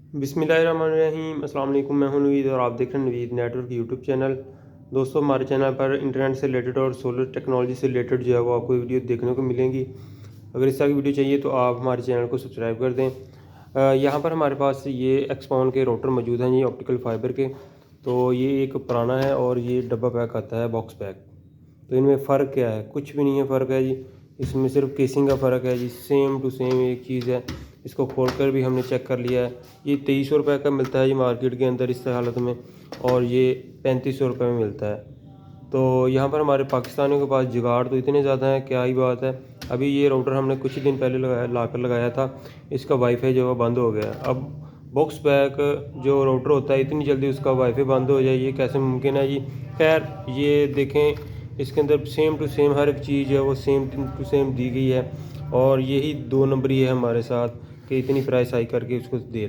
बिस्मिल्लाहिर्रहमानिर्रहीम। अस्सलाम वालेकुम। मैं हूं नवीद और आप देख रहे हैं नवीद नेटवर्क यूट्यूब चैनल। दोस्तों, हमारे चैनल पर इंटरनेट से रिलेटेड और सोलर टेक्नोलॉजी से रिलेटेड जो है वो आपको वीडियो देखने को मिलेंगी। अगर इस तरह की वीडियो चाहिए तो आप हमारे चैनल को सब्सक्राइब कर दें। यहाँ पर हमारे पास ये एक्सपॉन के राउटर मौजूद हैं, ये ऑप्टिकल फाइबर के। तो ये एक पुराना है और ये डब्बा पैक आता है, बॉक्स पैक। तो इनमें फ़र्क क्या है? कुछ भी नहीं है फ़र्क है जी। इसमें सिर्फ केसिंग का फ़र्क है जी, सेम टू सेम एक चीज़ है। इसको खोलकर भी हमने चेक कर लिया है। ये 2300 रुपये का मिलता है जी मार्केट के अंदर इस हालत में, और ये 3500 रुपये में मिलता है। तो यहाँ पर हमारे पाकिस्तानियों के पास जुगाड़ तो इतने ज़्यादा हैं, क्या ही बात है। अभी ये राउटर हमने कुछ ही दिन पहले लगाया था, इसका वाईफाई जो है बंद हो गया। अब बॉक्स पैक जो राउटर होता है, इतनी जल्दी उसका वाईफाई बंद हो जाए, ये कैसे मुमकिन है जी। खैर, ये देखें, इसके अंदर सेम टू सेम हर एक चीज़ है वो सेम टू सेम दी गई है। और यही 2 नंबरी है हमारे साथ कि इतनी प्राइस हाई करके उसको दे